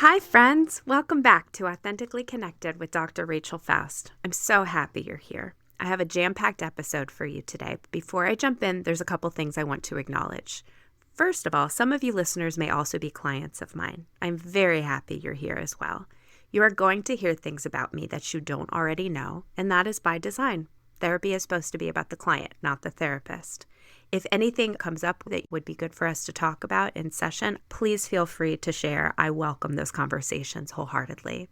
Hi, friends. Welcome back to Authentically Connected with Dr. Rachel Faust. I'm so happy you're here. I have a jam-packed episode for you today. Before I jump in, there's a couple things I want to acknowledge. First of all, some of you listeners may also be clients of mine. I'm very happy you're here as well. You are going to hear things about me that you don't already know, and that is by design. Therapy is supposed to be about the client, not the therapist. If anything comes up that would be good for us to talk about in session, please feel free to share. I welcome those conversations wholeheartedly.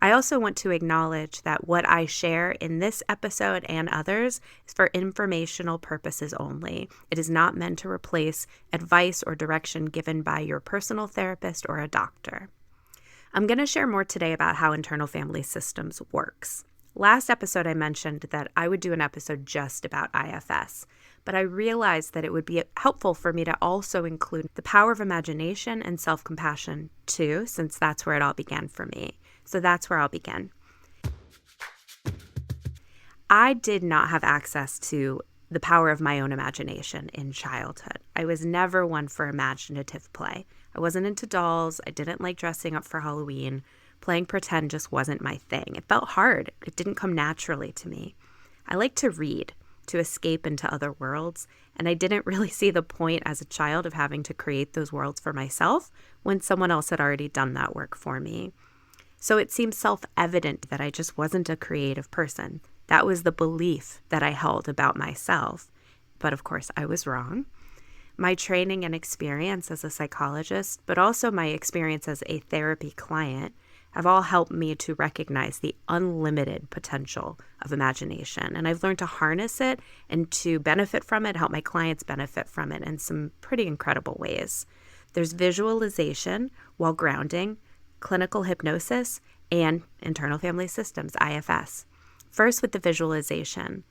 I also want to acknowledge that what I share in this episode and others is for informational purposes only. It is not meant to replace advice or direction given by your personal therapist or a doctor. I'm going to share more today about how internal family systems works. Last episode, I mentioned that I would do an episode just about IFS, but I realized that it would be helpful for me to also include the power of imagination and self-compassion too, since that's where it all began for me. So that's where I'll begin. I did not have access to the power of my own imagination in childhood. I was never one for imaginative play. I wasn't into dolls. I didn't like dressing up for Halloween. Playing pretend just wasn't my thing. It felt hard. It didn't come naturally to me. I like to read, to escape into other worlds, and I didn't really see the point as a child of having to create those worlds for myself when someone else had already done that work for me. So it seemed self-evident that I just wasn't a creative person. That was the belief that I held about myself. But of course, I was wrong. My training and experience as a psychologist, but also my experience as a therapy client, have all helped me to recognize the unlimited potential of imagination. And I've learned to harness it and to benefit from it, help my clients benefit from it in some pretty incredible ways. There's visualization while grounding, clinical hypnosis, and internal family systems, IFS. First, with the visualization,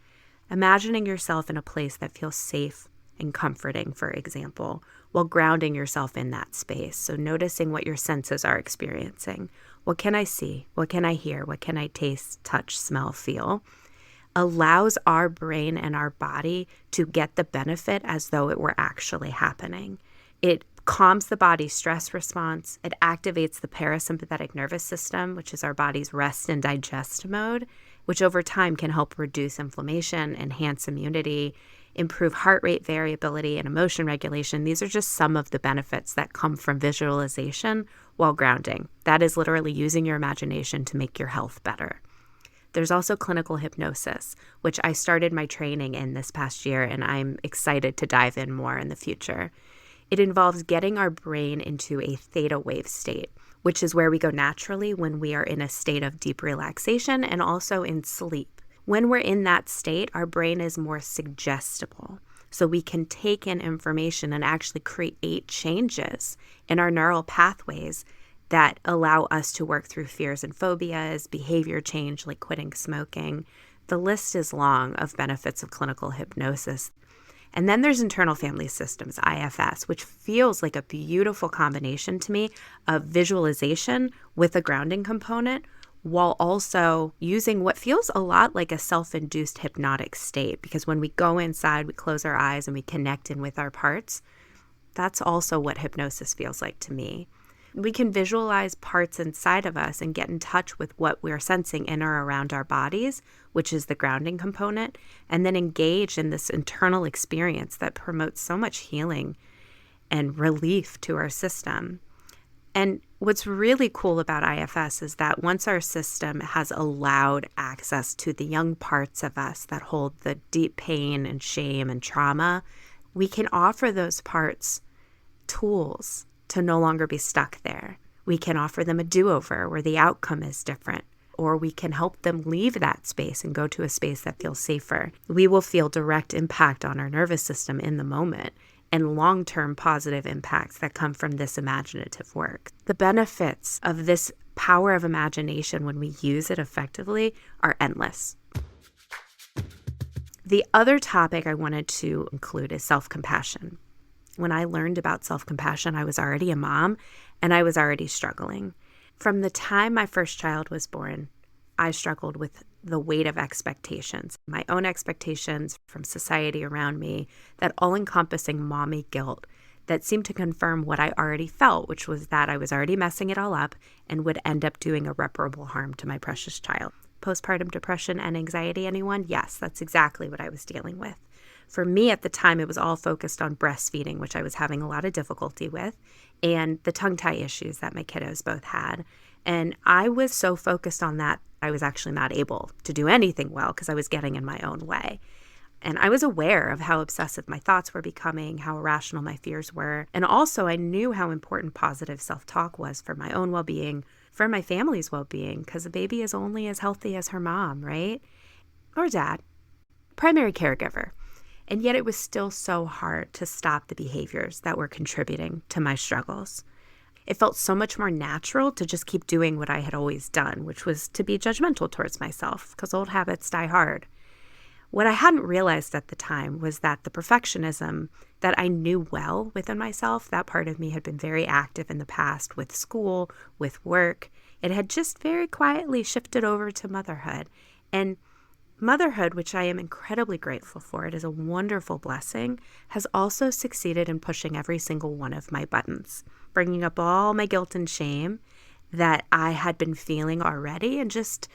imagining yourself in a place that feels safe and comforting, for example, while grounding yourself in that space. So noticing what your senses are experiencing. What can I see? What can I hear? What can I taste, touch, smell, feel? Allows our brain and our body to get the benefit as though it were actually happening. It calms the body's stress response. It activates the parasympathetic nervous system, which is our body's rest and digest mode, which over time can help reduce inflammation, enhance immunity, improve heart rate variability, and emotion regulation. These are just some of the benefits that come from visualization while grounding. That is literally using your imagination to make your health better. There's also clinical hypnosis, which I started my training in this past year, and I'm excited to dive in more in the future. It involves getting our brain into a theta wave state, which is where we go naturally when we are in a state of deep relaxation and also in sleep. When we're in that state, our brain is more suggestible. So we can take in information and actually create changes in our neural pathways that allow us to work through fears and phobias, behavior change like quitting smoking. The list is long of benefits of clinical hypnosis. And then there's internal family systems, IFS, which feels like a beautiful combination to me of visualization with a grounding component, while also using what feels a lot like a self-induced hypnotic state. Because when we go inside, we close our eyes and we connect in with our parts. That's also what hypnosis feels like to me. We can visualize parts inside of us and get in touch with what we're sensing in or around our bodies, which is the grounding component, and then engage in this internal experience that promotes so much healing and relief to our system. And what's really cool about IFS is that once our system has allowed access to the young parts of us that hold the deep pain and shame and trauma, we can offer those parts tools to no longer be stuck there. We can offer them a do-over where the outcome is different, or we can help them leave that space and go to a space that feels safer. We will feel direct impact on our nervous system in the moment and long-term positive impacts that come from this imaginative work. The benefits of this power of imagination when we use it effectively are endless. The other topic I wanted to include is self-compassion. When I learned about self-compassion, I was already a mom and I was already struggling. From the time my first child was born, I struggled with the weight of expectations, my own expectations from society around me, that all-encompassing mommy guilt that seemed to confirm what I already felt, which was that I was already messing it all up and would end up doing irreparable harm to my precious child. Postpartum depression and anxiety, anyone? Yes, that's exactly what I was dealing with. For me at the time, it was all focused on breastfeeding, which I was having a lot of difficulty with, and the tongue tie issues that my kiddos both had. And I was so focused on that, I was actually not able to do anything well because I was getting in my own way. And I was aware of how obsessive my thoughts were becoming, how irrational my fears were. And also I knew how important positive self-talk was for my own well-being, for my family's well-being, because a baby is only as healthy as her mom, right? Or dad, primary caregiver. And yet it was still so hard to stop the behaviors that were contributing to my struggles. It felt so much more natural to just keep doing what I had always done, which was to be judgmental towards myself, because old habits die hard. What I hadn't realized at the time was that the perfectionism that I knew well within myself, that part of me had been very active in the past with school, with work. It had just very quietly shifted over to motherhood. And motherhood, which I am incredibly grateful for, it is a wonderful blessing, has also succeeded in pushing every single one of my buttons, bringing up all my guilt and shame that I had been feeling already and just,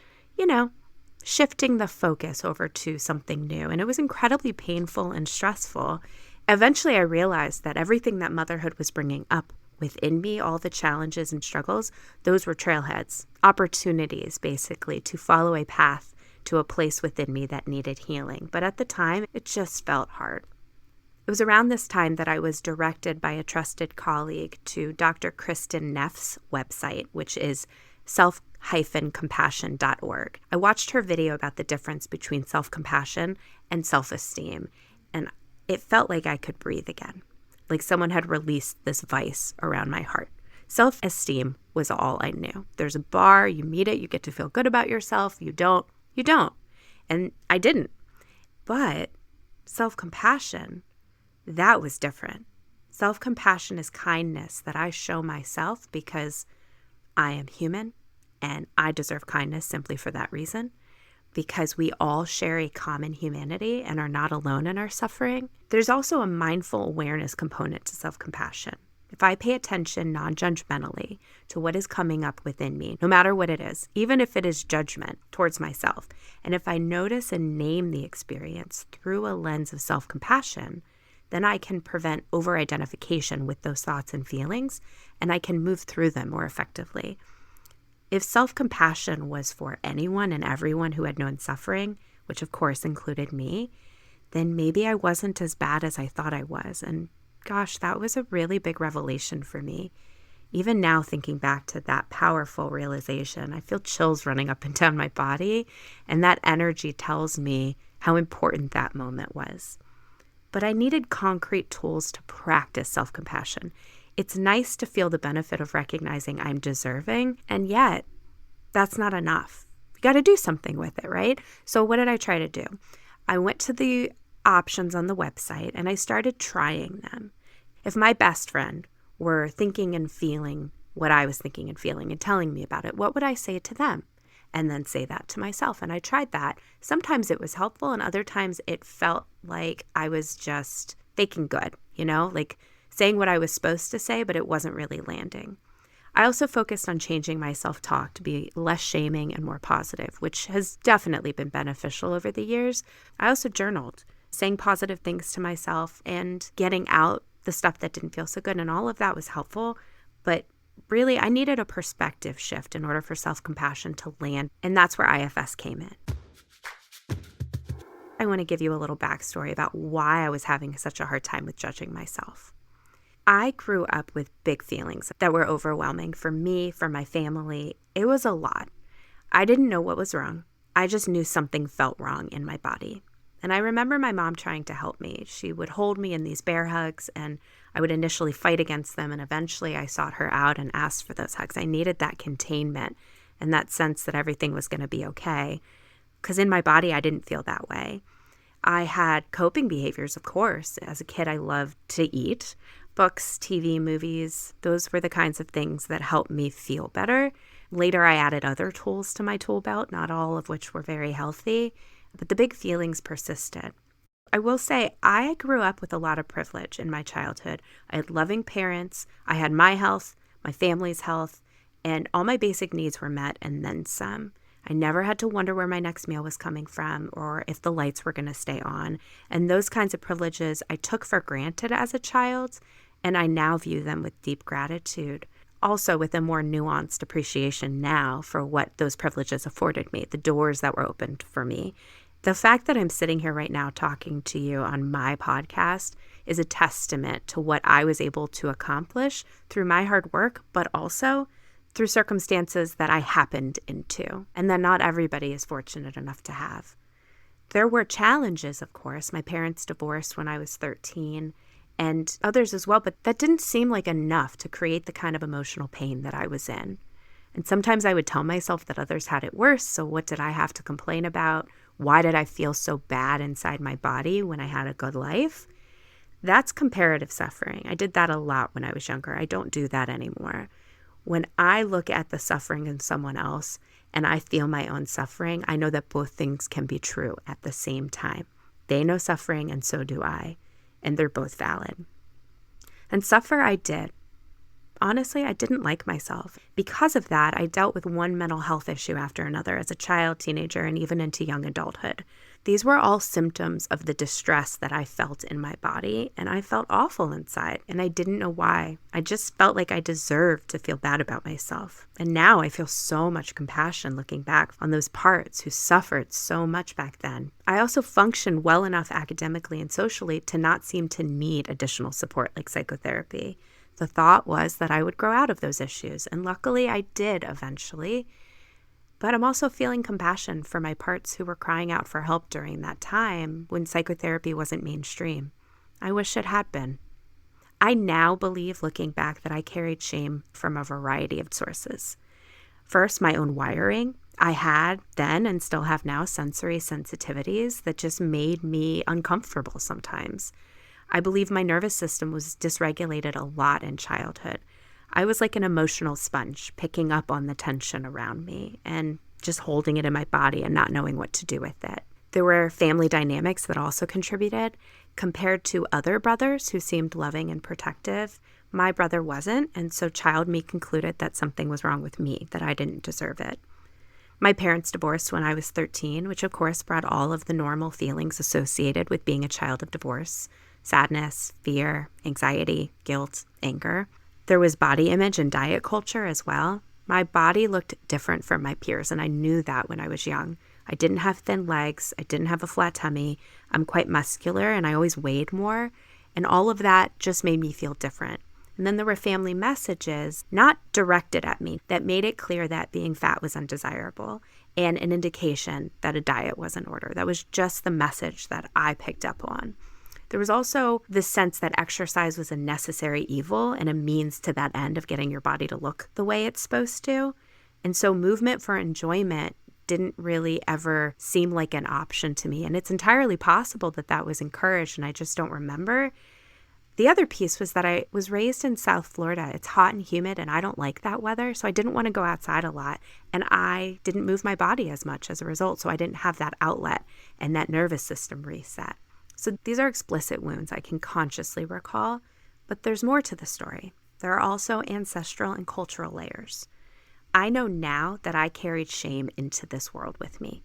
shifting the focus over to something new. And it was incredibly painful and stressful. Eventually, I realized that everything that motherhood was bringing up within me, all the challenges and struggles, those were trailheads, opportunities, basically, to follow a path to a place within me that needed healing. But at the time, it just felt hard. It was around this time that I was directed by a trusted colleague to Dr. Kristen Neff's website, which is self-compassion.org. I watched her video about the difference between self-compassion and self-esteem, and it felt like I could breathe again, like someone had released this vice around my heart. Self-esteem was all I knew. There's a bar, you meet it, you get to feel good about yourself. You don't. And I didn't. But self-compassion, that was different. Self-compassion is kindness that I show myself because I am human and I deserve kindness simply for that reason, because we all share a common humanity and are not alone in our suffering. There's also a mindful awareness component to self-compassion. If I pay attention non-judgmentally to what is coming up within me, no matter what it is, even if it is judgment towards myself, and if I notice and name the experience through a lens of self-compassion, then I can prevent over-identification with those thoughts and feelings, and I can move through them more effectively. If self-compassion was for anyone and everyone who had known suffering, which of course included me, then maybe I wasn't as bad as I thought I was. And gosh, that was a really big revelation for me. Even now, thinking back to that powerful realization, I feel chills running up and down my body, and that energy tells me how important that moment was. But I needed concrete tools to practice self-compassion. It's nice to feel the benefit of recognizing I'm deserving, and yet that's not enough. You got to do something with it, right? So what did I try to do? I went to the options on the website and I started trying them. If my best friend were thinking and feeling what I was thinking and feeling and telling me about it, what would I say to them? And then say that to myself. And I tried that. Sometimes it was helpful and other times it felt like I was just faking good, like saying what I was supposed to say, but it wasn't really landing. I also focused on changing my self-talk to be less shaming and more positive, which has definitely been beneficial over the years. I also journaled, saying positive things to myself and getting out the stuff that didn't feel so good. And all of that was helpful. But really, I needed a perspective shift in order for self-compassion to land. And that's where IFS came in. I want to give you a little backstory about why I was having such a hard time with judging myself. I grew up with big feelings that were overwhelming for me, for my family. It was a lot. I didn't know what was wrong. I just knew something felt wrong in my body. And I remember my mom trying to help me. She would hold me in these bear hugs, and I would initially fight against them. And eventually I sought her out and asked for those hugs. I needed that containment and that sense that everything was going to be okay. Because in my body, I didn't feel that way. I had coping behaviors, of course. As a kid, I loved to eat. Books, TV, movies, those were the kinds of things that helped me feel better. Later, I added other tools to my tool belt, not all of which were very healthy, but the big feelings persisted. I will say I grew up with a lot of privilege in my childhood. I had loving parents. I had my health, my family's health, and all my basic needs were met and then some. I never had to wonder where my next meal was coming from or if the lights were going to stay on. And those kinds of privileges I took for granted as a child, and I now view them with deep gratitude. Also with a more nuanced appreciation now for what those privileges afforded me, the doors that were opened for me. The fact that I'm sitting here right now talking to you on my podcast is a testament to what I was able to accomplish through my hard work, but also through circumstances that I happened into and that not everybody is fortunate enough to have. There were challenges, of course. My parents divorced when I was 13 and others as well, but that didn't seem like enough to create the kind of emotional pain that I was in. And sometimes I would tell myself that others had it worse, so what did I have to complain about? Why did I feel so bad inside my body when I had a good life? That's comparative suffering. I did that a lot when I was younger. I don't do that anymore. When I look at the suffering in someone else and I feel my own suffering, I know that both things can be true at the same time. They know suffering and so do I, and they're both valid. And suffer I did. Honestly, I didn't like myself. Because of that, I dealt with one mental health issue after another as a child, teenager, and even into young adulthood. These were all symptoms of the distress that I felt in my body, and I felt awful inside, and I didn't know why. I just felt like I deserved to feel bad about myself. And now I feel so much compassion looking back on those parts who suffered so much back then. I also functioned well enough academically and socially to not seem to need additional support like psychotherapy. The thought was that I would grow out of those issues, and luckily I did eventually. But I'm also feeling compassion for my parts who were crying out for help during that time when psychotherapy wasn't mainstream. I wish it had been. I now believe, looking back, that I carried shame from a variety of sources. First, my own wiring. I had then and still have now sensory sensitivities that just made me uncomfortable sometimes. I believe my nervous system was dysregulated a lot in childhood. I was like an emotional sponge, picking up on the tension around me and just holding it in my body and not knowing what to do with it. There were family dynamics that also contributed. Compared to other brothers who seemed loving and protective, my brother wasn't, and so child me concluded that something was wrong with me, that I didn't deserve it. My parents divorced when I was 13, which of course brought all of the normal feelings associated with being a child of divorce. Sadness, fear, anxiety, guilt, anger. There was body image and diet culture as well. My body looked different from my peers, and I knew that when I was young. I didn't have thin legs. I didn't have a flat tummy. I'm quite muscular, and I always weighed more. And all of that just made me feel different. And then there were family messages, not directed at me, that made it clear that being fat was undesirable and an indication that a diet was in order. That was just the message that I picked up on. There was also the sense that exercise was a necessary evil and a means to that end of getting your body to look the way it's supposed to. And so movement for enjoyment didn't really ever seem like an option to me. And it's entirely possible that that was encouraged, and I just don't remember. The other piece was that I was raised in South Florida. It's hot and humid, and I don't like that weather, so I didn't want to go outside a lot. And I didn't move my body as much as a result, so I didn't have that outlet and that nervous system reset. So these are explicit wounds I can consciously recall, but there's more to the story. There are also ancestral and cultural layers. I know now that I carried shame into this world with me.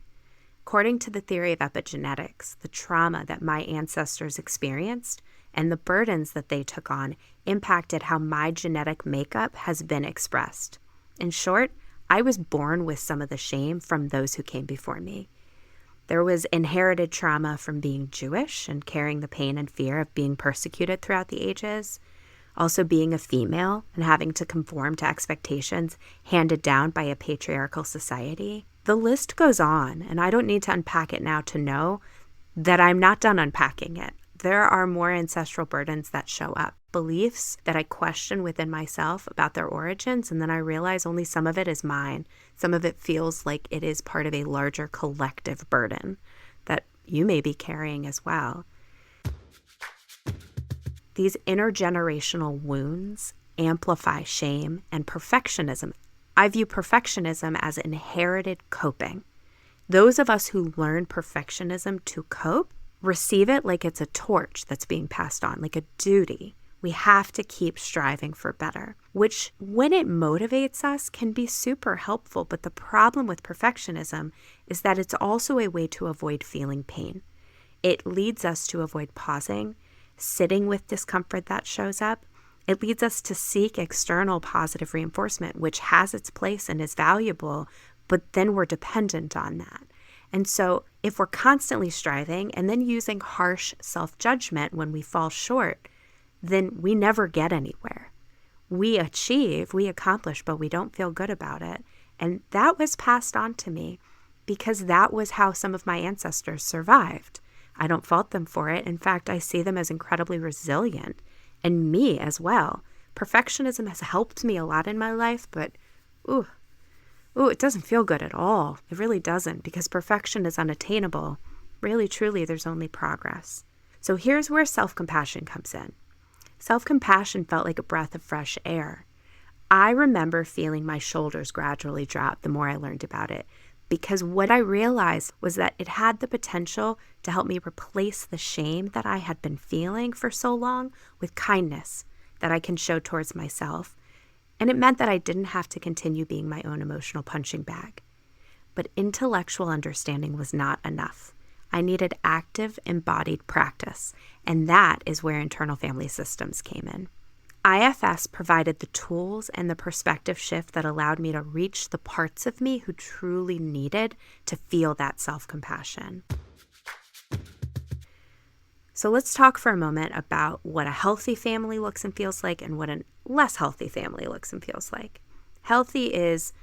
According to the theory of epigenetics, the trauma that my ancestors experienced and the burdens that they took on impacted how my genetic makeup has been expressed. In short, I was born with some of the shame from those who came before me. There was inherited trauma from being Jewish and carrying the pain and fear of being persecuted throughout the ages. Also being a female and having to conform to expectations handed down by a patriarchal society. The list goes on, and I don't need to unpack it now to know that I'm not done unpacking it. There are more ancestral burdens that show up, beliefs that I question within myself about their origins, and then I realize only some of it is mine. Some of it feels like it is part of a larger collective burden that you may be carrying as well. These intergenerational wounds amplify shame and perfectionism. I view perfectionism as inherited coping. Those of us who learn perfectionism to cope receive it like it's a torch that's being passed on, like a duty. We have to keep striving for better, which when it motivates us can be super helpful. But the problem with perfectionism is that it's also a way to avoid feeling pain. It leads us to avoid pausing, sitting with discomfort that shows up. It leads us to seek external positive reinforcement, which has its place and is valuable, but then we're dependent on that. And so if we're constantly striving and then using harsh self-judgment when we fall short, then we never get anywhere. We achieve, we accomplish, but we don't feel good about it. And that was passed on to me because that was how some of my ancestors survived. I don't fault them for it. In fact, I see them as incredibly resilient, and me as well. Perfectionism has helped me a lot in my life, but it doesn't feel good at all. It really doesn't, because perfection is unattainable. Really, truly, there's only progress. So here's where self-compassion comes in. Self-compassion felt like a breath of fresh air. I remember feeling my shoulders gradually drop the more I learned about it, because what I realized was that it had the potential to help me replace the shame that I had been feeling for so long with kindness that I can show towards myself. And it meant that I didn't have to continue being my own emotional punching bag. But intellectual understanding was not enough. I needed active, embodied practice, and that is where internal family systems came in. IFS provided the tools and the perspective shift that allowed me to reach the parts of me who truly needed to feel that self-compassion. So let's talk for a moment about what a healthy family looks and feels like and what a less healthy family looks and feels like. Healthy is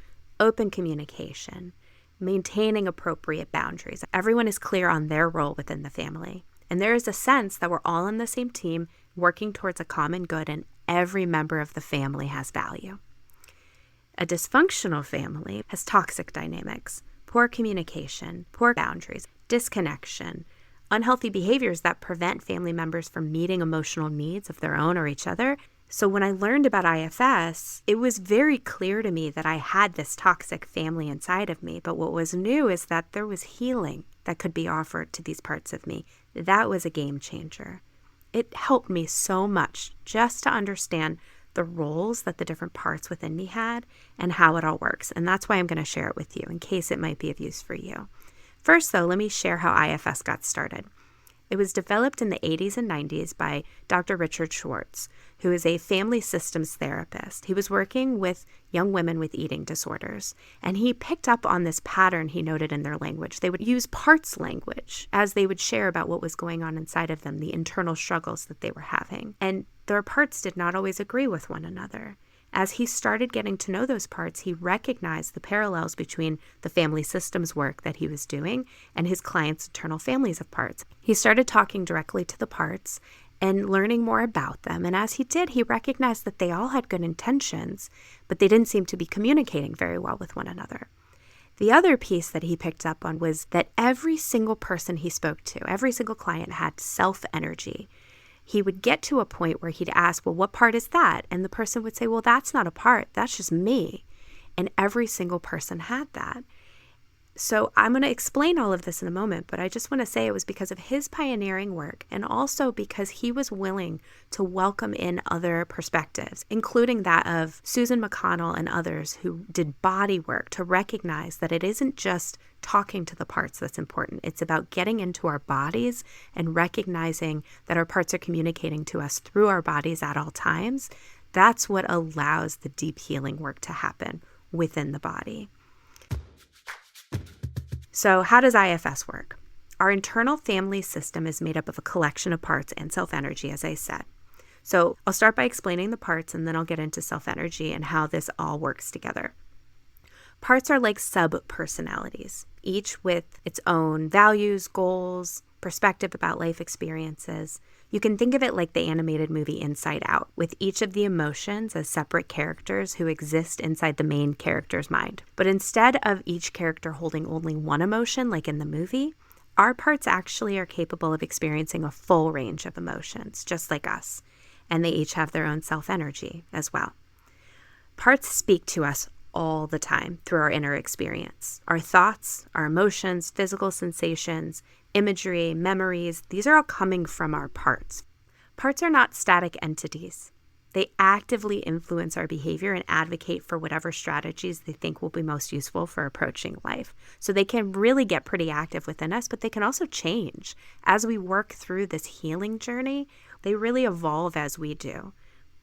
open communication, maintaining appropriate boundaries. Everyone is clear on their role within the family. And there is a sense that we're all on the same team working towards a common good, and every member of the family has value. A dysfunctional family has toxic dynamics, poor communication, poor boundaries, disconnection, unhealthy behaviors that prevent family members from meeting emotional needs of their own or each other. So when I learned about IFS, it was very clear to me that I had this toxic family inside of me. But what was new is that there was healing that could be offered to these parts of me. That was a game changer. It helped me so much just to understand the roles that the different parts within me had and how it all works. And that's why I'm going to share it with you in case it might be of use for you. First, though, let me share how IFS got started. It was developed in the 80s and 90s by Dr. Richard Schwartz, who is a family systems therapist. He was working with young women with eating disorders, and he picked up on this pattern he noted in their language. They would use parts language as they would share about what was going on inside of them, the internal struggles that they were having. And their parts did not always agree with one another. As he started getting to know those parts, he recognized the parallels between the family systems work that he was doing and his clients' internal families of parts. He started talking directly to the parts and learning more about them. And as he did, he recognized that they all had good intentions, but they didn't seem to be communicating very well with one another. The other piece that he picked up on was that every single person he spoke to, every single client had self-energy. He would get to a point where he'd ask, well, what part is that? And the person would say, well, that's not a part. That's just me. And every single person had that. So I'm going to explain all of this in a moment, but I just want to say it was because of his pioneering work and also because he was willing to welcome in other perspectives, including that of Susan McConnell and others who did body work to recognize that it isn't just talking to the parts that's important. It's about getting into our bodies and recognizing that our parts are communicating to us through our bodies at all times. That's what allows the deep healing work to happen within the body. So how does IFS work? Our internal family system is made up of a collection of parts and self-energy, as I said. So I'll start by explaining the parts, and then I'll get into self-energy and how this all works together. Parts are like sub-personalities, each with its own values, goals, perspective about life experiences. You can think of it like the animated movie Inside Out, with each of the emotions as separate characters who exist inside the main character's mind. But instead of each character holding only one emotion, like in the movie, our parts actually are capable of experiencing a full range of emotions, just like us. And they each have their own self-energy as well. Parts speak to us all the time through our inner experience. Our thoughts, our emotions, physical sensations, imagery, memories, these are all coming from our parts. Parts are not static entities. They actively influence our behavior and advocate for whatever strategies they think will be most useful for approaching life. So they can really get pretty active within us, but they can also change. As we work through this healing journey, they really evolve as we do.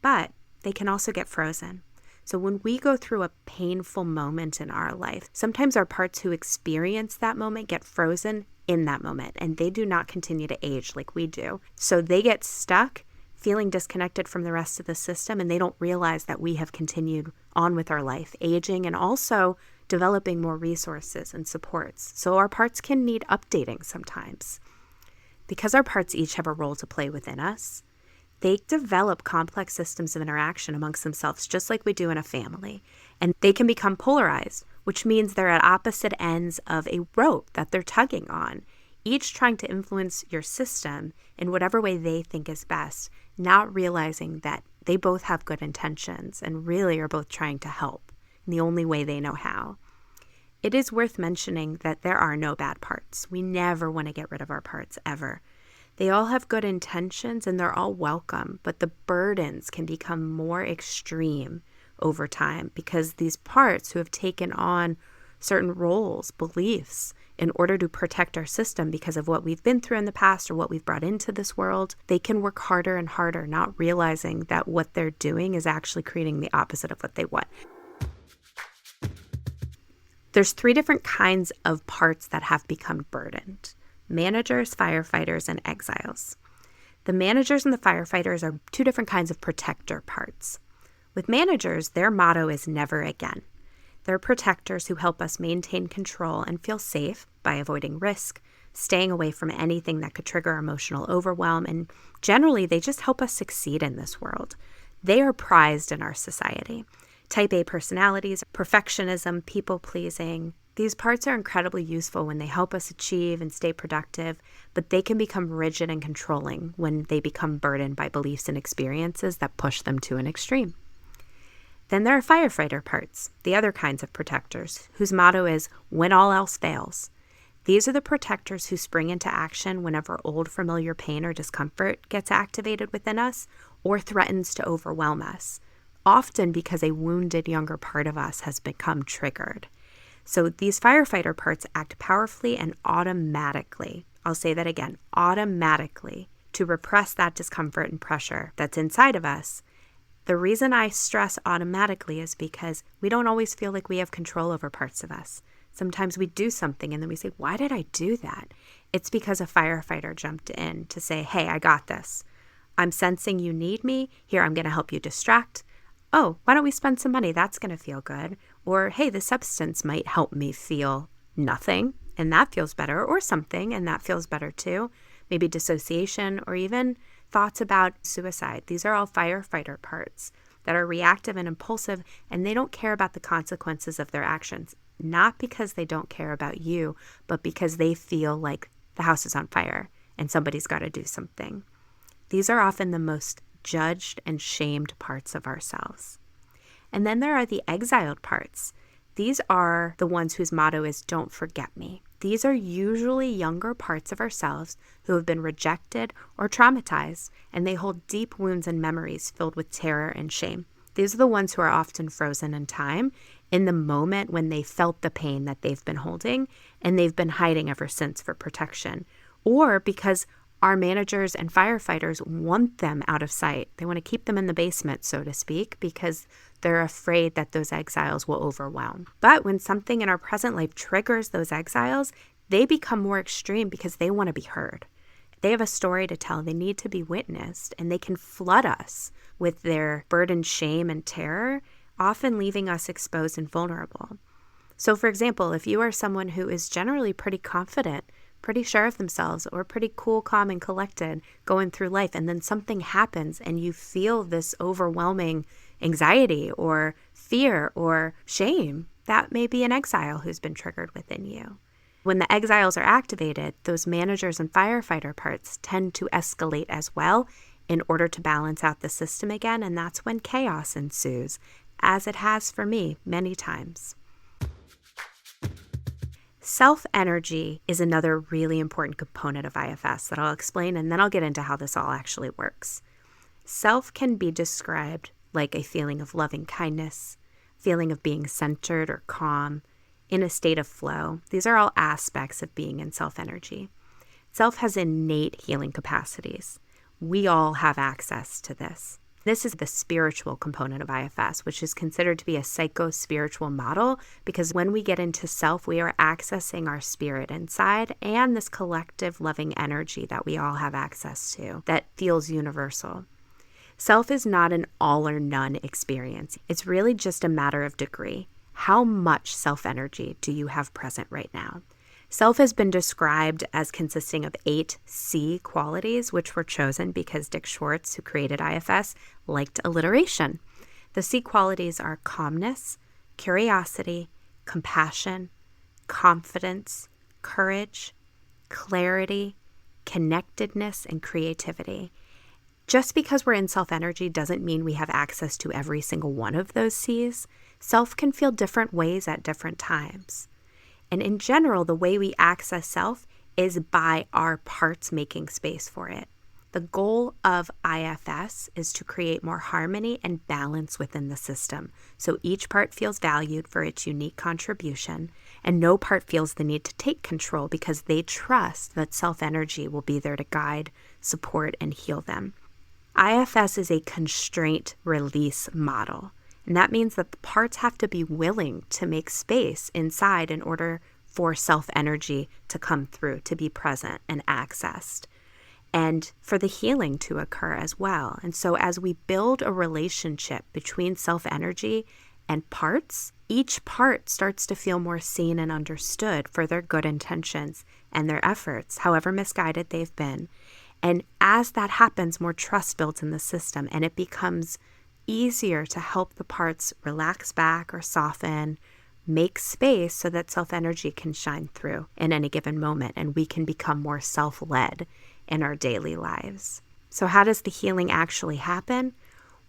But they can also get frozen. So when we go through a painful moment in our life, sometimes our parts who experience that moment get frozen in that moment, and they do not continue to age like we do. So they get stuck feeling disconnected from the rest of the system, and they don't realize that we have continued on with our life, aging and also developing more resources and supports. So our parts can need updating sometimes. Because our parts each have a role to play within us, they develop complex systems of interaction amongst themselves, just like we do in a family. And they can become polarized, which means they're at opposite ends of a rope that they're tugging on, each trying to influence your system in whatever way they think is best, not realizing that they both have good intentions and really are both trying to help in the only way they know how. It is worth mentioning that there are no bad parts. We never want to get rid of our parts, ever. They all have good intentions and they're all welcome, but the burdens can become more extreme over time because these parts who have taken on certain roles, beliefs, in order to protect our system because of what we've been through in the past or what we've brought into this world, they can work harder and harder, not realizing that what they're doing is actually creating the opposite of what they want. There's 3 different kinds of parts that have become burdened: managers, firefighters, and exiles. The managers and the firefighters are 2 different kinds of protector parts. With managers, their motto is never again. They're protectors who help us maintain control and feel safe by avoiding risk, staying away from anything that could trigger emotional overwhelm, and generally they just help us succeed in this world. They are prized in our society. Type A personalities, perfectionism, people-pleasing. These parts are incredibly useful when they help us achieve and stay productive, but they can become rigid and controlling when they become burdened by beliefs and experiences that push them to an extreme. Then there are firefighter parts, the other kinds of protectors, whose motto is, when all else fails. These are the protectors who spring into action whenever old familiar pain or discomfort gets activated within us or threatens to overwhelm us, often because a wounded younger part of us has become triggered. So these firefighter parts act powerfully and automatically, I'll say that again, automatically, to repress that discomfort and pressure that's inside of us. The reason I stress automatically is because we don't always feel like we have control over parts of us. Sometimes we do something and then we say, why did I do that? It's because a firefighter jumped in to say, hey, I got this. I'm sensing you need me. Here, I'm going to help you distract. Oh, why don't we spend some money? That's going to feel good. Or, hey, the substance might help me feel nothing, and that feels better, or something, and that feels better too. Maybe dissociation, or even thoughts about suicide. These are all firefighter parts that are reactive and impulsive, and they don't care about the consequences of their actions, not because they don't care about you, but because they feel like the house is on fire and somebody's got to do something. These are often the most judged and shamed parts of ourselves. And then there are the exiled parts. These are the ones whose motto is, don't forget me. These are usually younger parts of ourselves who have been rejected or traumatized, and they hold deep wounds and memories filled with terror and shame. These are the ones who are often frozen in time, in the moment when they felt the pain that they've been holding, and they've been hiding ever since for protection, or because our managers and firefighters want them out of sight. They want to keep them in the basement, so to speak, because they're afraid that those exiles will overwhelm. But when something in our present life triggers those exiles, they become more extreme because they want to be heard. They have a story to tell. They need to be witnessed, and they can flood us with their burdened shame and terror, often leaving us exposed and vulnerable. So, for example, if you are someone who is generally pretty confident, pretty sure of themselves, or pretty cool, calm, and collected going through life, and then something happens and you feel this overwhelming anxiety or fear or shame, that may be an exile who's been triggered within you. When the exiles are activated, those managers and firefighter parts tend to escalate as well in order to balance out the system again, and that's when chaos ensues, as it has for me many times. Self-energy is another really important component of IFS that I'll explain, and then I'll get into how this all actually works. Self can be described like a feeling of loving kindness, feeling of being centered or calm, in a state of flow. These are all aspects of being in self-energy. Self has innate healing capacities. We all have access to this. This is the spiritual component of IFS, which is considered to be a psycho-spiritual model, because when we get into self, we are accessing our spirit inside and this collective loving energy that we all have access to that feels universal. Self is not an all or none experience. It's really just a matter of degree. How much self-energy do you have present right now? Self has been described as consisting of 8 C qualities, which were chosen because Dick Schwartz, who created IFS, liked alliteration. The C qualities are calmness, curiosity, compassion, confidence, courage, clarity, connectedness, and creativity. Just because we're in self-energy doesn't mean we have access to every single one of those C's. Self can feel different ways at different times. And in general, the way we access self is by our parts making space for it. The goal of IFS is to create more harmony and balance within the system, so each part feels valued for its unique contribution, and no part feels the need to take control because they trust that self-energy will be there to guide, support, and heal them. IFS is a constraint release model. And that means that the parts have to be willing to make space inside in order for self-energy to come through, to be present and accessed, and for the healing to occur as well. And so as we build a relationship between self-energy and parts, each part starts to feel more seen and understood for their good intentions and their efforts, however misguided they've been. And as that happens, more trust builds in the system, and it becomes easier to help the parts relax back or soften, make space so that self-energy can shine through in any given moment, and we can become more self-led in our daily lives. So how does the healing actually happen?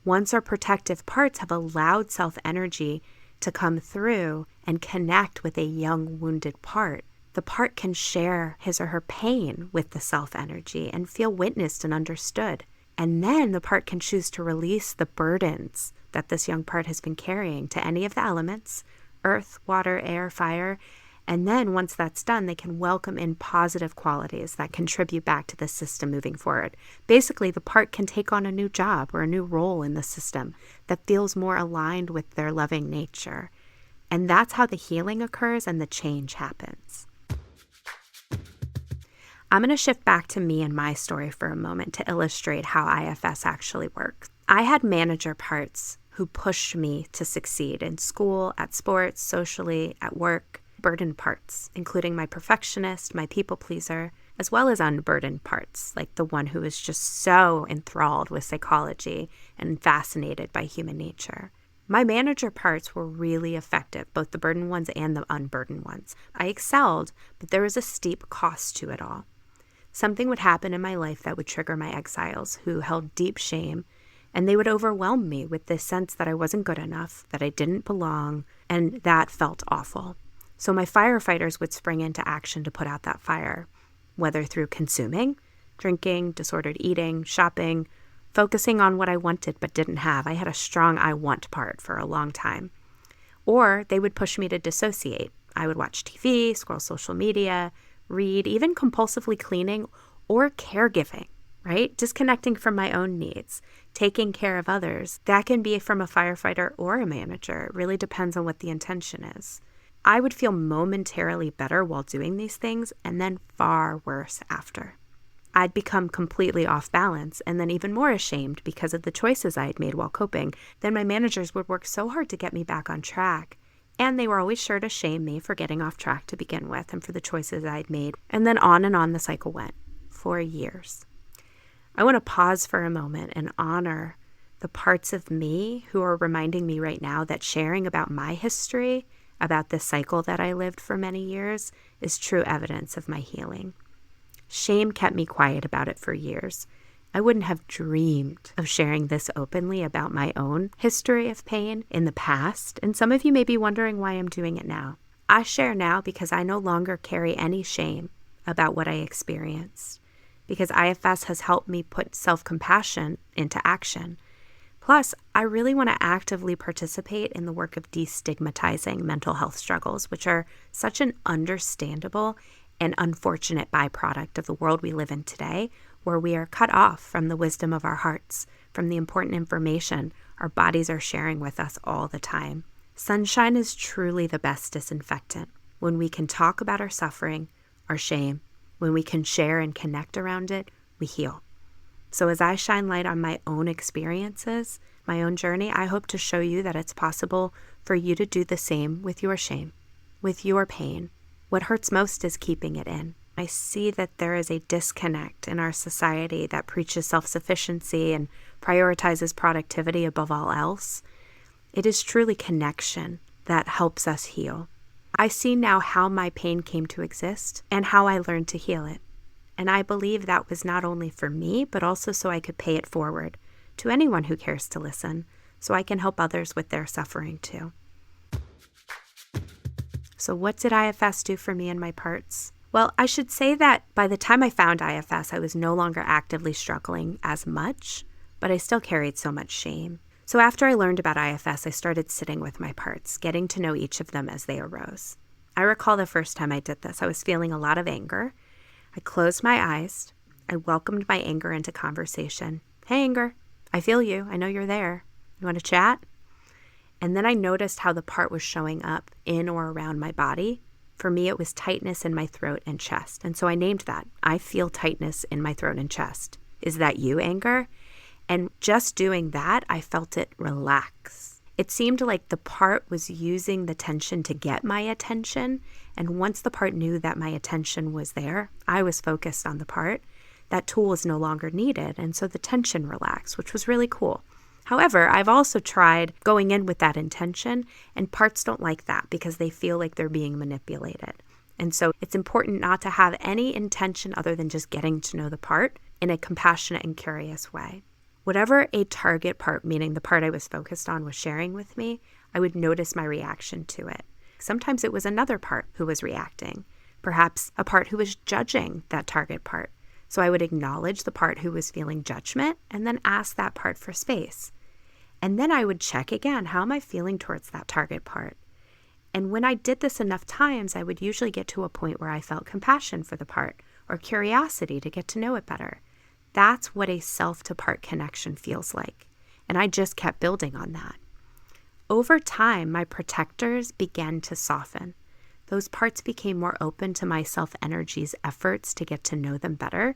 Once our protective parts have allowed self-energy to come through and connect with a young wounded part, the part can share his or her pain with the self-energy and feel witnessed and understood. And then the part can choose to release the burdens that this young part has been carrying to any of the elements, earth, water, air, fire. And then once that's done, they can welcome in positive qualities that contribute back to the system moving forward. Basically, the part can take on a new job or a new role in the system that feels more aligned with their loving nature. And that's how the healing occurs and the change happens. I'm going to shift back to me and my story for a moment to illustrate how IFS actually works. I had manager parts who pushed me to succeed in school, at sports, socially, at work. Burdened parts, including my perfectionist, my people pleaser, as well as unburdened parts, like the one who is just so enthralled with psychology and fascinated by human nature. My manager parts were really effective, both the burdened ones and the unburdened ones. I excelled, but there was a steep cost to it all. Something would happen in my life that would trigger my exiles, who held deep shame, and they would overwhelm me with this sense that I wasn't good enough, that I didn't belong, and that felt awful. So my firefighters would spring into action to put out that fire, whether through consuming, drinking, disordered eating, shopping, focusing on what I wanted but didn't have. I had a strong I want part for a long time. Or they would push me to dissociate. I would watch TV, scroll social media, read, even compulsively cleaning or caregiving, right? Disconnecting from my own needs, taking care of others. That can be from a firefighter or a manager. It really depends on what the intention is. I would feel momentarily better while doing these things and then far worse after. I'd become completely off balance and then even more ashamed because of the choices I had made while coping. Then my managers would work so hard to get me back on track. And they were always sure to shame me for getting off track to begin with and for the choices I'd made. And then on the cycle went for years. I want to pause for a moment and honor the parts of me who are reminding me right now that sharing about my history, about this cycle that I lived for many years, is true evidence of my healing. Shame kept me quiet about it for years. I wouldn't have dreamed of sharing this openly about my own history of pain in the past, and some of you may be wondering why I'm doing it now. I share now because I no longer carry any shame about what I experienced, because IFS has helped me put self-compassion into action. Plus, I really want to actively participate in the work of destigmatizing mental health struggles, which are such an understandable and unfortunate byproduct of the world we live in today, where we are cut off from the wisdom of our hearts, from the important information our bodies are sharing with us all the time. Sunshine is truly the best disinfectant. When we can talk about our suffering, our shame, when we can share and connect around it, we heal. So as I shine light on my own experiences, my own journey, I hope to show you that it's possible for you to do the same with your shame, with your pain. What hurts most is keeping it in. I see that there is a disconnect in our society that preaches self-sufficiency and prioritizes productivity above all else. It is truly connection that helps us heal. I see now how my pain came to exist and how I learned to heal it. And I believe that was not only for me, but also so I could pay it forward to anyone who cares to listen, so I can help others with their suffering too. So what did IFS do for me and my parts? Well, I should say that by the time I found IFS, I was no longer actively struggling as much, but I still carried so much shame. So after I learned about IFS, I started sitting with my parts, getting to know each of them as they arose. I recall the first time I did this, I was feeling a lot of anger. I closed my eyes. I welcomed my anger into conversation. Hey, anger, I feel you. I know you're there. You want to chat? And then I noticed how the part was showing up in or around my body. For me, it was tightness in my throat and chest. And so I named that. I feel tightness in my throat and chest. Is that you, anger? And just doing that, I felt it relax. It seemed like the part was using the tension to get my attention. And once the part knew that my attention was there, I was focused on the part, that tool was no longer needed. And so the tension relaxed, which was really cool. However, I've also tried going in with that intention, and parts don't like that because they feel like they're being manipulated. And so it's important not to have any intention other than just getting to know the part in a compassionate and curious way. Whatever a target part, meaning the part I was focused on, was sharing with me, I would notice my reaction to it. Sometimes it was another part who was reacting, perhaps a part who was judging that target part. So I would acknowledge the part who was feeling judgment and then ask that part for space. And then I would check again, how am I feeling towards that target part? And when I did this enough times, I would usually get to a point where I felt compassion for the part or curiosity to get to know it better. That's what a self-to-part connection feels like. And I just kept building on that. Over time, my protectors began to soften. Those parts became more open to my self-energy's efforts to get to know them better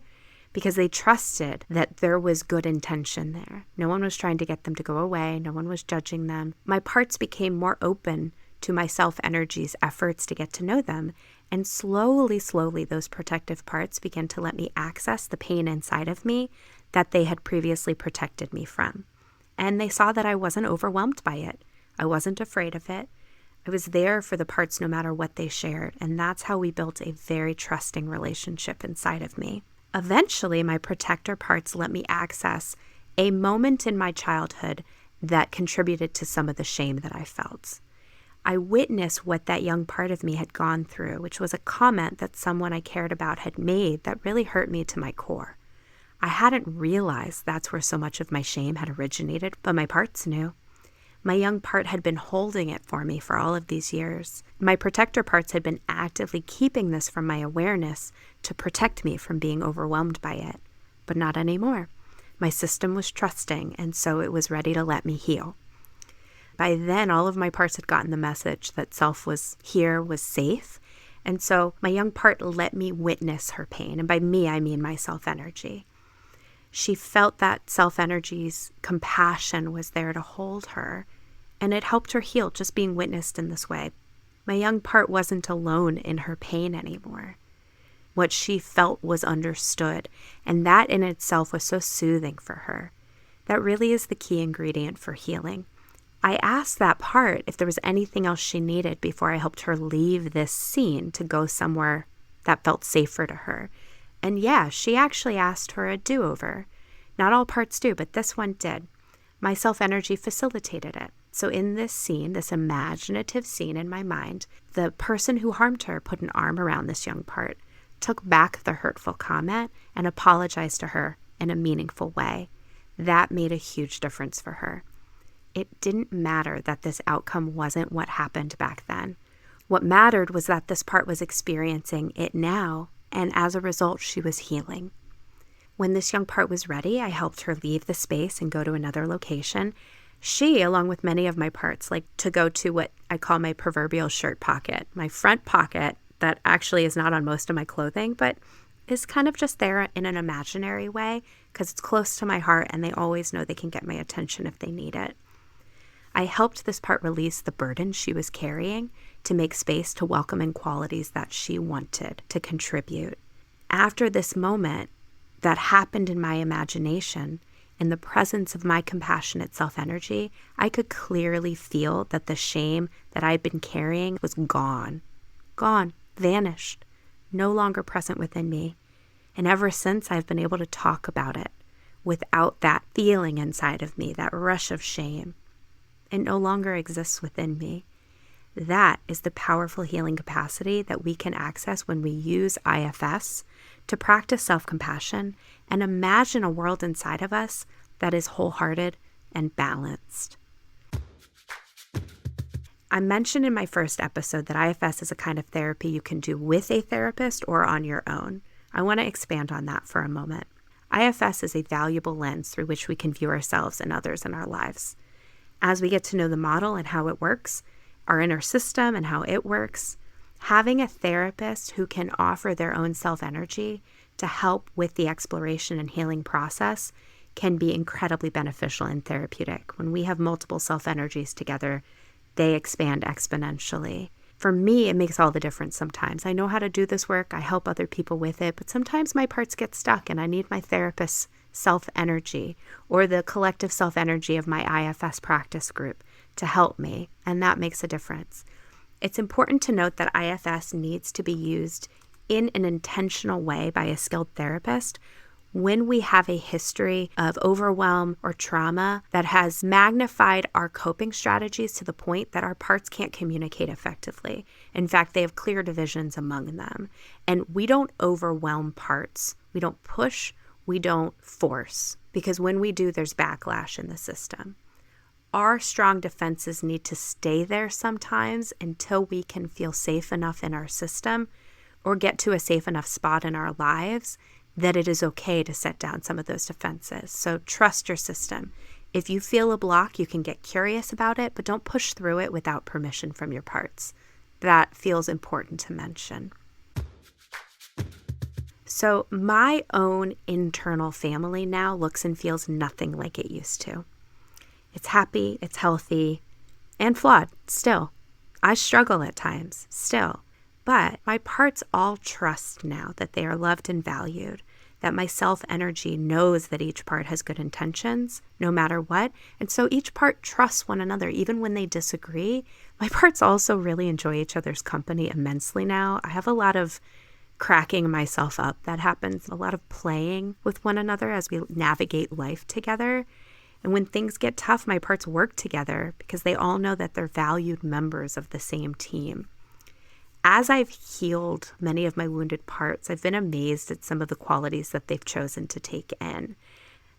because they trusted that there was good intention there. No one was trying to get them to go away. No one was judging them. My parts became more open to my self-energy's efforts to get to know them. And slowly, those protective parts began to let me access the pain inside of me that they had previously protected me from. And they saw that I wasn't overwhelmed by it. I wasn't afraid of it. I was there for the parts no matter what they shared. And that's how we built a very trusting relationship inside of me. Eventually, my protector parts let me access a moment in my childhood that contributed to some of the shame that I felt. I witnessed what that young part of me had gone through, which was a comment that someone I cared about had made that really hurt me to my core. I hadn't realized that's where so much of my shame had originated, but my parts knew. My young part had been holding it for me for all of these years. My protector parts had been actively keeping this from my awareness to protect me from being overwhelmed by it, but not anymore. My system was trusting, and so it was ready to let me heal. By then, all of my parts had gotten the message that self was here, was safe. And so my young part let me witness her pain. And by me, I mean my self-energy. She felt that self-energy's compassion was there to hold her. And it helped her heal just being witnessed in this way. My young part wasn't alone in her pain anymore. What she felt was understood. And that in itself was so soothing for her. That really is the key ingredient for healing. I asked that part if there was anything else she needed before I helped her leave this scene to go somewhere that felt safer to her. And yeah, she actually asked for a do-over. Not all parts do, but this one did. my self-energy facilitated it. So in this scene, this imaginative scene in my mind, the person who harmed her put an arm around this young part, took back the hurtful comment, and apologized to her in a meaningful way. That made a huge difference for her. It didn't matter that this outcome wasn't what happened back then. What mattered was that this part was experiencing it now, and as a result, she was healing. When this young part was ready, I helped her leave the space and go to another location. She, along with many of my parts, like to go to what I call my proverbial shirt pocket, my front pocket that actually is not on most of my clothing, but is kind of just there in an imaginary way because it's close to my heart and they always know they can get my attention if they need it. I helped this part release the burden she was carrying to make space to welcome in qualities that she wanted to contribute. After this moment that happened in my imagination, in the presence of my compassionate self-energy, I could clearly feel that the shame that I'd been carrying was gone, vanished, no longer present within me. And ever since, I've been able to talk about it without that feeling inside of me, that rush of shame. It no longer exists within me. That is the powerful healing capacity that we can access when we use IFS to practice self-compassion and imagine a world inside of us that is wholehearted and balanced. I mentioned in my first episode that IFS is a kind of therapy you can do with a therapist or on your own. I want to expand on that for a moment. IFS is a valuable lens through which we can view ourselves and others in our lives. As we get to know the model and how it works, our inner system and how it works, having a therapist who can offer their own self-energy to help with the exploration and healing process can be incredibly beneficial and therapeutic. When we have multiple self-energies together, they expand exponentially. For me, it makes all the difference sometimes. I know how to do this work. I help other people with it, but sometimes my parts get stuck and I need my therapist's self-energy or the collective self-energy of my IFS practice group to help me, and that makes a difference. It's important to note that IFS needs to be used in an intentional way by a skilled therapist when we have a history of overwhelm or trauma that has magnified our coping strategies to the point that our parts can't communicate effectively. In fact, they have clear divisions among them. And we don't overwhelm parts. We don't push. We don't force. Because when we do, there's backlash in the system. Our strong defenses need to stay there sometimes until we can feel safe enough in our system or get to a safe enough spot in our lives that it is okay to set down some of those defenses. So trust your system. If you feel a block, you can get curious about it, but don't push through it without permission from your parts. That feels important to mention. So my own internal family now looks and feels nothing like it used to. It's happy, it's healthy, and flawed still. I struggle at times still, but my parts all trust now that they are loved and valued, that my self-energy knows that each part has good intentions no matter what, and so each part trusts one another even when they disagree. My parts also really enjoy each other's company immensely now. I have a lot of cracking myself up that happens, a lot of playing with one another as we navigate life together. And when things get tough, my parts work together because they all know that they're valued members of the same team. As I've healed many of my wounded parts, I've been amazed at some of the qualities that they've chosen to take in.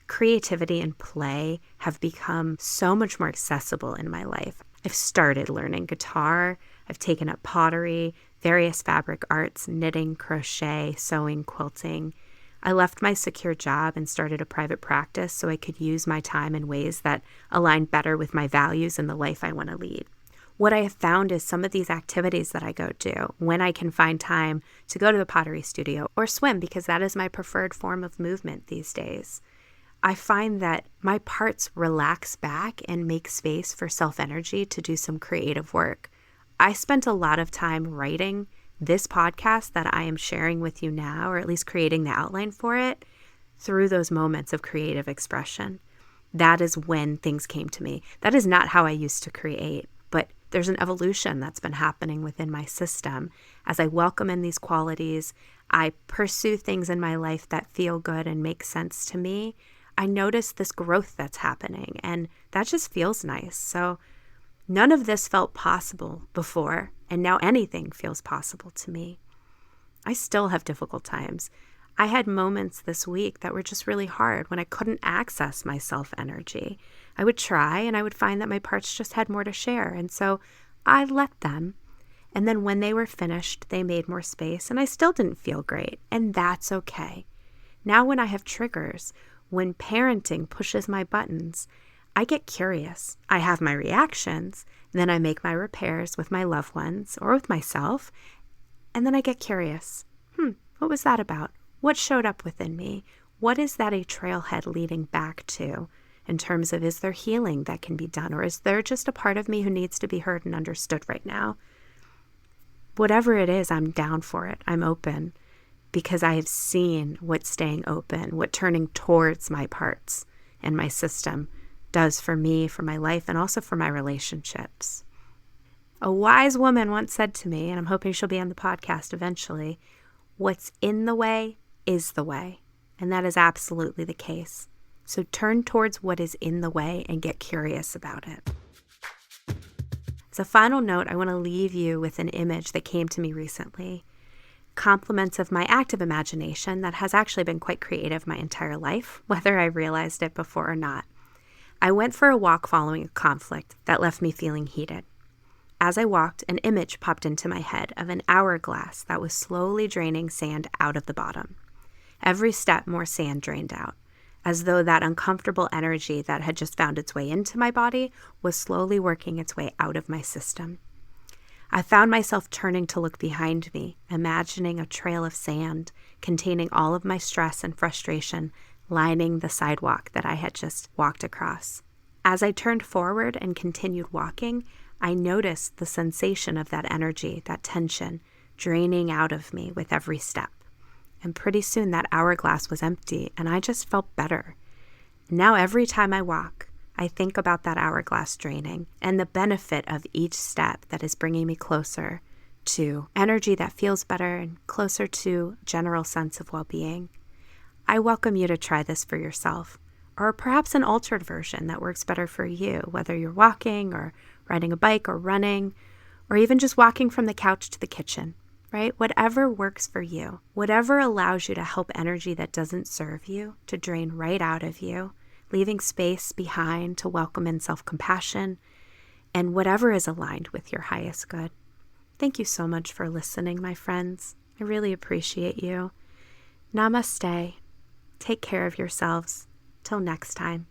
Creativity and play have become so much more accessible in my life. I've started learning guitar, I've taken up pottery, various fabric arts, knitting, crochet, sewing, quilting. I left my secure job and started a private practice so I could use my time in ways that align better with my values and the life I want to lead. What I have found is some of these activities that I go do, when I can find time to go to the pottery studio or swim, because that is my preferred form of movement these days, I find that my parts relax back and make space for self-energy to do some creative work. I spent a lot of time writing this podcast that I am sharing with you now, or at least creating the outline for it, through those moments of creative expression. That is when things came to me. That is not how I used to create, but there's an evolution that's been happening within my system. As I welcome in these qualities, I pursue things in my life that feel good and make sense to me. I notice this growth that's happening, and that just feels nice. So none of this felt possible before, and now anything feels possible to me. I still have difficult times. I had moments this week that were just really hard when I couldn't access my self-energy. I would try, and I would find that my parts just had more to share, and so I let them. And then when they were finished, they made more space, and I still didn't feel great, and that's okay. Now when I have triggers, when parenting pushes my buttons, I get curious. I have my reactions, then I make my repairs with my loved ones or with myself, and then I get curious. What was that about? What showed up within me? What is that a trailhead leading back to in terms of, is there healing that can be done, or is there just a part of me who needs to be heard and understood right now? Whatever it is, I'm down for it. I'm open because I have seen what staying open, what turning towards my parts and my system does for me, for my life, and also for my relationships. A wise woman once said to me, and I'm hoping she'll be on the podcast eventually, what's in the way is the way. And that is absolutely the case. So turn towards what is in the way and get curious about it. As a final note, I want to leave you with an image that came to me recently. Compliments of my active imagination that has actually been quite creative my entire life, whether I realized it before or not. I went for a walk following a conflict that left me feeling heated. As I walked, an image popped into my head of an hourglass that was slowly draining sand out of the bottom. Every step, more sand drained out, as though that uncomfortable energy that had just found its way into my body was slowly working its way out of my system. I found myself turning to look behind me, imagining a trail of sand containing all of my stress and frustration lining the sidewalk that I had just walked across. As I turned forward and continued walking, I noticed the sensation of that energy, that tension, draining out of me with every step. And pretty soon that hourglass was empty, and I just felt better. Now every time I walk, I think about that hourglass draining and the benefit of each step that is bringing me closer to energy that feels better and closer to a general sense of well-being. I welcome you to try this for yourself, or perhaps an altered version that works better for you, whether you're walking or riding a bike or running, or even just walking from the couch to the kitchen. Right? Whatever works for you, whatever allows you to help energy that doesn't serve you to drain right out of you, leaving space behind to welcome in self-compassion, and whatever is aligned with your highest good. Thank you so much for listening, my friends. I really appreciate you. Namaste. Take care of yourselves. Till next time.